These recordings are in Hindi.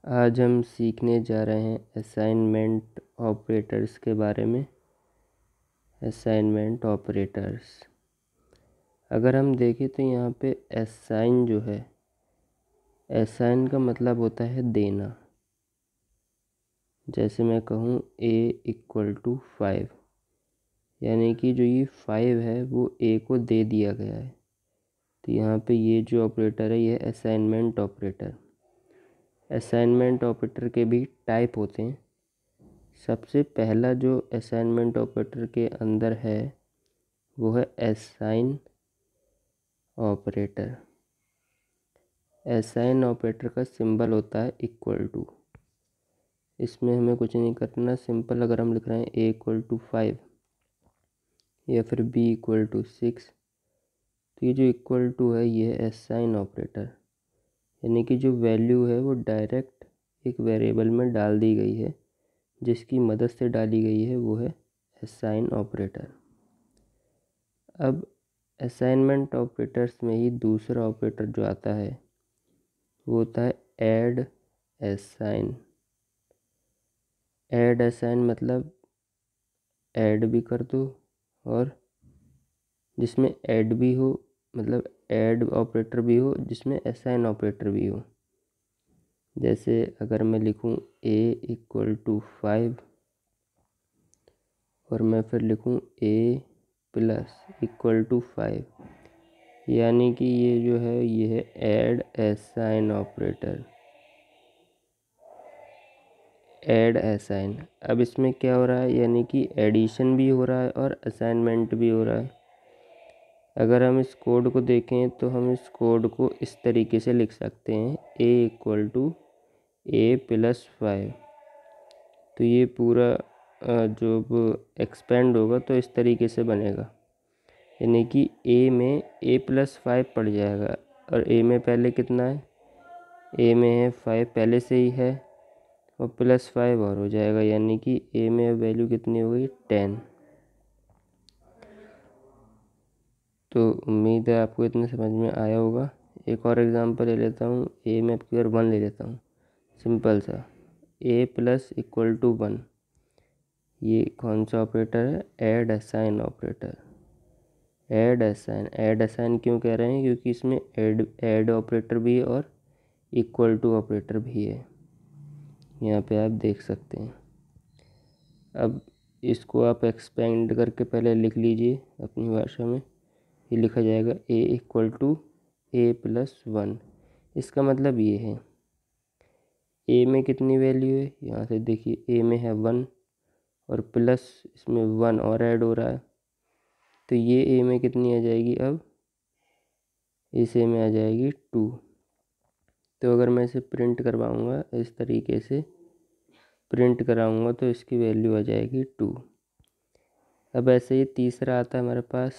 आज हम सीखने जा रहे हैं असाइनमेंट ऑपरेटर्स के बारे में। असाइनमेंट ऑपरेटर्स अगर हम देखें तो यहाँ पे असाइन जो है, असाइन का मतलब होता है देना। जैसे मैं कहूँ a=5, यानी कि जो ये 5 है वो a को दे दिया गया है। तो यहाँ पे ये जो ऑपरेटर है ये असाइनमेंट ऑपरेटर। असाइनमेंट ऑपरेटर के भी टाइप होते हैं। सबसे पहला जो असाइनमेंट ऑपरेटर के अंदर है वो है असाइन ऑपरेटर। असाइन ऑपरेटर का सिंबल होता है =। इसमें हमें कुछ नहीं करना, सिंपल अगर हम लिख रहे हैं a=5 या फिर b=6, तो ये जो =टू है ये है असाइन ऑपरेटर, यानी कि जो वैल्यू है वो डायरेक्ट एक वेरिएबल में डाल दी गई है। जिसकी मदद से डाली गई है वो है असाइन ऑपरेटर। अब असाइनमेंट ऑपरेटर्स में ही दूसरा ऑपरेटर जो आता है वो होता है ऐड असाइन। ऐड असाइन मतलब ऐड भी कर दो और जिसमें ऐड भी हो, मतलब ऐड ऑपरेटर भी हो जिसमें असाइन ऑपरेटर भी हो। जैसे अगर मैं लिखूं a=5 और मैं फिर लिखूं a+=5, यानी कि ये जो है ये है add assign operator. Add assign, अब इसमें क्या हो रहा है, यानी कि एडिशन भी हो रहा है और असाइनमेंट भी हो रहा है। अगर हम इस कोड को देखें तो हम इस कोड को इस तरीके से लिख सकते हैं a=a+5। तो ये पूरा जो एक्सपेंड होगा तो इस तरीके से बनेगा, यानी कि a में a+5 पड़ जाएगा। और a में पहले कितना है, a में है 5 पहले से ही है और +5 और हो जाएगा, यानी कि a में वैल्यू कितनी हो गई 10। तो उम्मीद है आपको इतने समझ में आया होगा। एक और एग्जांपल ले लेता हूँ, a में आपकी बार 1 ले लेता हूँ, सिंपल सा a+=1। ये कौन सा ऑपरेटर है, add assign operator. Add assign, add assign क्यों कह रहे हैं, क्योंकि इसमें ऐड ऑपरेटर भी है और =टू ऑपरेटर भी है, यहाँ पे आप देख सकते हैं। अब इसको आप एक्सपेंड करके पहले लिख लीजिए अपनी भाषा में। ये लिखा जाएगा a=a+1। इसका मतलब ये है a में कितनी वैल्यू है, यहाँ से देखिए a में है 1 और प्लस इसमें 1 और ऐड हो रहा है, तो ये a में कितनी आ जाएगी, अब इस a में आ जाएगी 2। तो अगर मैं इसे प्रिंट करवाऊँगा इस तरीके से प्रिंट कराऊँगा तो इसकी वैल्यू आ जाएगी 2। अब ऐसे ही तीसरा आता है हमारे पास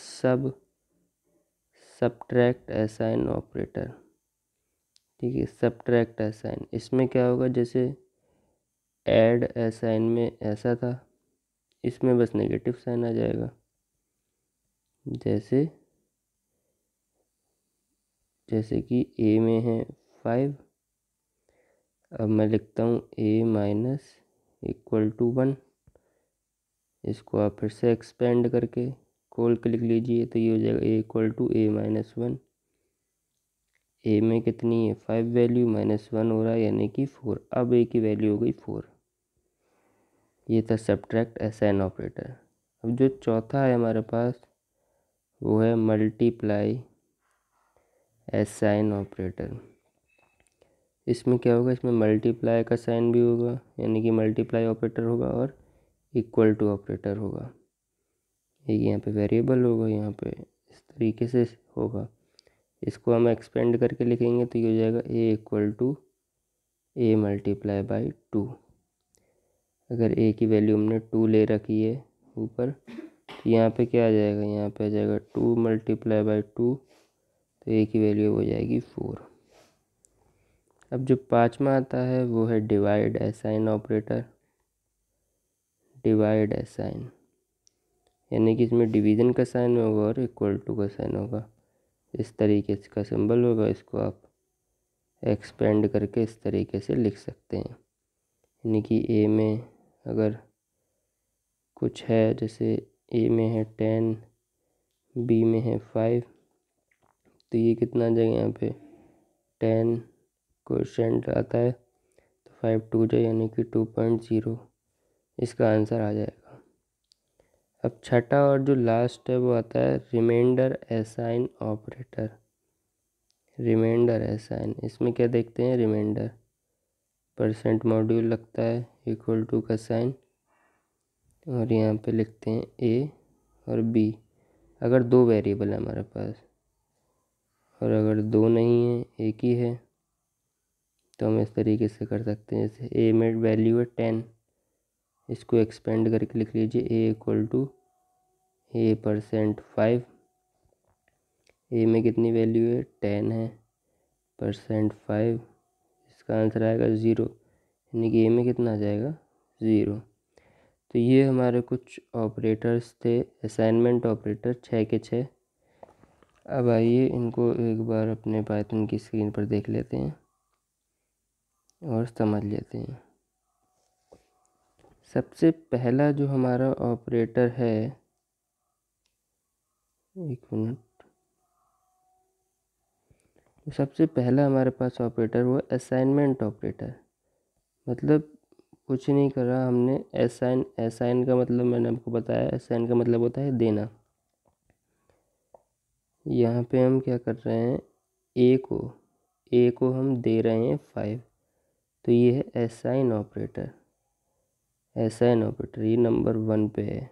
सब्ट्रैक्ट असाइन ऑपरेटर। ठीक है, सब्ट्रैक्ट असाइन, इसमें क्या होगा, जैसे ऐड असाइन में ऐसा था, इसमें बस नेगेटिव साइन आ जाएगा। जैसे कि a में है 5, अब मैं लिखता हूँ a-=1। इसको आप फिर से एक्सपेंड करके खोल के लिख लीजिए तो ये हो जाएगा a=a-1। a में कितनी है 5 वैल्यू, -1 हो रहा है यानी कि 4। अब a की वैल्यू हो गई 4। ये था सब्ट्रैक्ट असाइन ऑपरेटर। अब जो चौथा है हमारे पास वो है मल्टीप्लाई असाइन ऑपरेटर। इसमें क्या होगा, इसमें मल्टीप्लाई का साइन भी होगा, यानी कि मल्टीप्लाई ऑपरेटर होगा और =टू ऑपरेटर होगा। एक यहाँ पे वेरिएबल होगा, यहाँ पे इस तरीके से होगा। इसको हम एक्सपेंड करके लिखेंगे तो ये हो जाएगा a=a×2। अगर a की वैल्यू हमने 2 ले रखी है ऊपर, तो यहाँ पे क्या आ जाएगा, यहाँ पे आ जाएगा 2 × 2, तो a की वैल्यू हो जाएगी 4। अब जो पांचवा आता है वो है divide assign operator. Divide assign, यानी कि इसमें डिवीज़न का साइन होगा और =टू का साइन होगा। इस तरीके से का सिंबल होगा, इसको आप एक्सपेंड करके इस तरीके से लिख सकते हैं। यानी कि ए में अगर कुछ है, जैसे ए में है 10, बी में है 5, तो ये कितना आ जाएगा यहाँ पे 10 क्वोशेंट आता है तो 5 2 जाए, यानी कि 2.0 इसका आंसर आ जाएगा। अब छठा और जो लास्ट है वो आता है reminder assign operator. Reminder assign, इसमें क्या देखते हैं, रिमाइंडर परसेंट मॉड्यूल लगता है इक्वल टू का साइन, और यहाँ पे लिखते हैं ए और बी। अगर दो वेरिएबल है हमारे पास, और अगर दो नहीं है एक ही है, तो हम इस तरीके से कर सकते हैं। जैसे ए में वैल्यू है 10, इसको एक्सपेंड करके लिख लीजिए ए इक्वल टू ए परसेंट 5। ए में कितनी वैल्यू है 10 है, परसेंट 5, इसका आंसर आएगा 0, यानी कि ए में कितना आ जाएगा 0। तो ये हमारे कुछ ऑपरेटर्स थे, असाइनमेंट ऑपरेटर 6 के 6। अब आइए इनको एक बार अपने पाइथन की स्क्रीन पर देख लेते हैं और समझ लेते हैं। सबसे पहला जो हमारा ऑपरेटर है, एक मिनट, तो सबसे पहला हमारे पास ऑपरेटर वो असाइनमेंट ऑपरेटर। मतलब कुछ नहीं करा हमने, असाइन का मतलब मैंने आपको बताया, असाइन का मतलब होता है देना। यहाँ पे हम क्या कर रहे हैं, ए को हम दे रहे हैं 5, तो ये है असाइन ऑपरेटर। असाइन ऑपरेटर ये नंबर 1 पे है।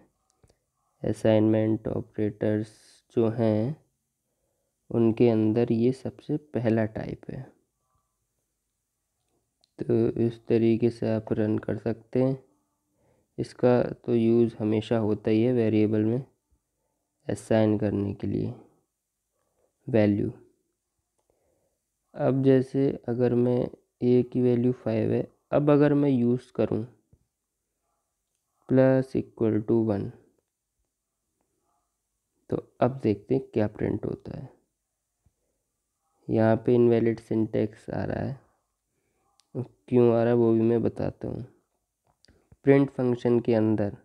असाइनमेंट ऑपरेटर्स जो हैं उनके अंदर ये सबसे पहला टाइप है। तो इस तरीके से आप रन कर सकते हैं। इसका तो यूज़ हमेशा होता ही है वेरिएबल में असाइन करने के लिए वैल्यू। अब जैसे अगर मैं ए की वैल्यू 5 है, अब अगर मैं यूज़ करूं प्लस इक्वल टू 1, तो अब देखते हैं क्या प्रिंट होता है। यहाँ पे इनवैलिड सिंटैक्स आ रहा है, क्यों आ रहा है वो भी मैं बताता हूँ। प्रिंट फंक्शन के अंदर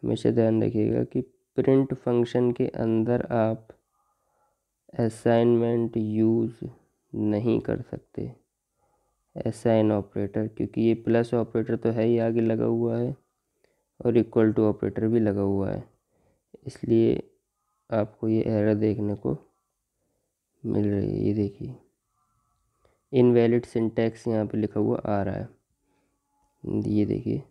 हमेशा ध्यान रखिएगा कि प्रिंट फंक्शन के अंदर आप असाइनमेंट यूज़ नहीं कर सकते, असाइन ऑपरेटर, क्योंकि ये प्लस ऑपरेटर तो है ही आगे लगा हुआ है और इक्वल टू ऑपरेटर भी लगा हुआ है, इसलिए आपको ये एरर देखने को मिल रही है। ये देखिए इनवैलिड सिंटैक्स यहाँ पे लिखा हुआ आ रहा है, ये देखिए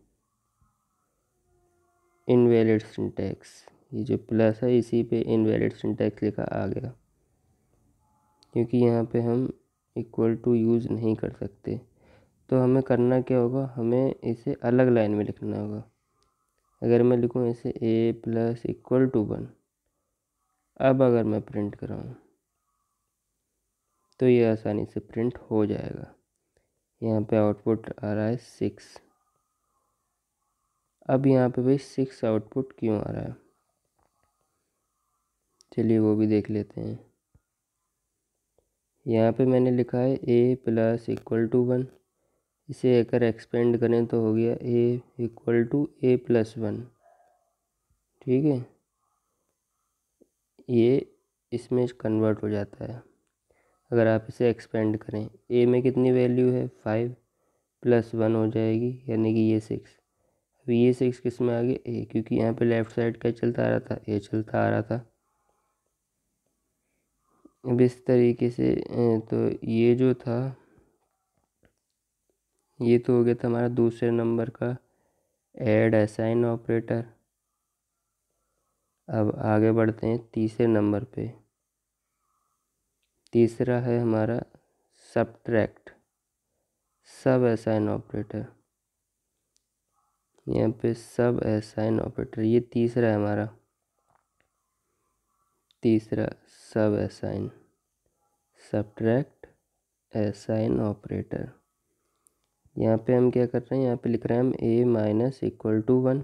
इनवैलिड सिंटैक्स, ये जो प्लस है इसी पे इनवैलिड सिंटैक्स लिखा आ गया, क्योंकि यहाँ पे हम इक्वल टू यूज़ नहीं कर सकते। तो हमें करना क्या होगा, हमें इसे अलग लाइन में लिखना होगा। अगर मैं लिखूँ इसे ए प्लस इक्वल टू 1, अब अगर मैं प्रिंट कराऊँ तो ये आसानी से प्रिंट हो जाएगा। यहाँ पे आउटपुट आ रहा है 6। अब यहाँ पे भाई 6 आउटपुट क्यों आ रहा है, चलिए वो भी देख लेते हैं। यहाँ पे मैंने लिखा है ए प्लस इक्वल टू 1, इसे अगर एक्सपेंड करें तो हो गया ए इक्वल टू ए प्लस 1, ठीक है। ये इसमें कन्वर्ट हो जाता है अगर आप इसे एक्सपेंड करें। ए में कितनी वैल्यू है 5 प्लस 1 हो जाएगी, यानी कि ये 6। अब ये 6 किस में आ गया ए, क्योंकि यहाँ पे लेफ़्ट साइड क्या चलता आ रहा था, ए चलता आ रहा था। अब इस तरीके से तो ये जो था ये तो हो गया था हमारा दूसरे नंबर का ऐड असाइन ऑपरेटर। अब आगे बढ़ते हैं तीसरे नंबर पे। तीसरा है हमारा सबट्रैक्ट, सब असाइन ऑपरेटर। यहाँ पे सब असाइन ऑपरेटर, ये तीसरा है हमारा, तीसरा सब असाइन, सबट्रैक्ट असाइन ऑपरेटर। यहाँ पे हम क्या कर रहे हैं, यहाँ पे लिख रहे हैं हम ए माइनस इक्वल टू 1।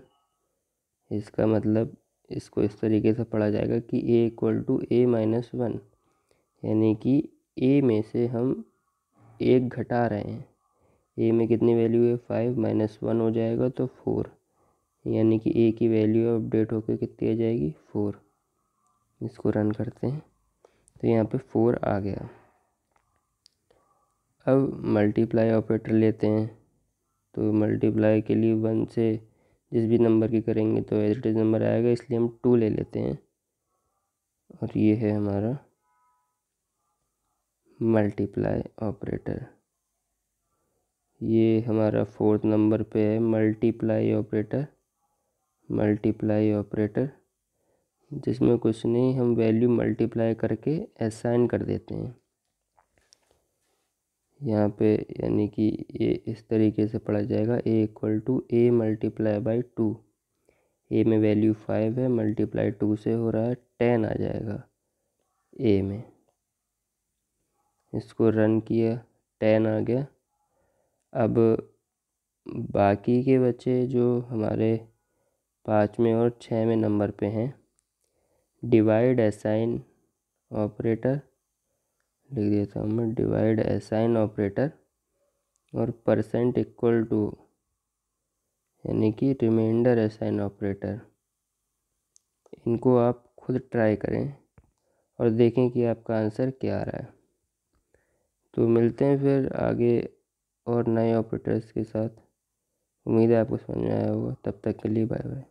इसका मतलब इसको इस तरीके से पढ़ा जाएगा कि ए इक्वल टू ए माइनस 1, यानी कि ए में से हम एक घटा रहे हैं। ए में कितनी वैल्यू है 5 -1 हो जाएगा तो 4, यानी कि ए की वैल्यू अपडेट होकर कितनी आ जाएगी 4। इसको रन करते हैं तो यहाँ पे 4 आ गया। अब मल्टीप्लाई ऑपरेटर लेते हैं, तो मल्टीप्लाई के लिए 1 से जिस भी नंबर की करेंगे तो एज इट इज़ नंबर आएगा, इसलिए हम 2 ले लेते हैं। और ये है हमारा मल्टीप्लाई ऑपरेटर। ये हमारा 4th नंबर पे है मल्टीप्लाई ऑपरेटर। मल्टीप्लाई ऑपरेटर जिसमें कुछ नहीं, हम वैल्यू मल्टीप्लाई करके असाइन कर देते हैं यहाँ पे, यानी कि ये इस तरीके से पढ़ा जाएगा A equal to A multiply by 2। A में वैल्यू 5 है, मल्टीप्लाई 2 से हो रहा है 10 आ जाएगा ए में। इसको रन किया, 10 आ गया। अब बाकी के बच्चे जो हमारे 5वें और 6वें नंबर पे हैं, डिवाइड असाइन ऑपरेटर लिख देता हूँ मैं, डिवाइड असाइन ऑपरेटर और परसेंट इक्वल टू यानी कि रिमाइंडर असाइन ऑपरेटर। इनको आप खुद ट्राई करें और देखें कि आपका आंसर क्या आ रहा है। तो मिलते हैं फिर आगे और नए ऑपरेटर्स के साथ। उम्मीद है आपको समझ में आया होगा। तब तक के लिए बाय बाय।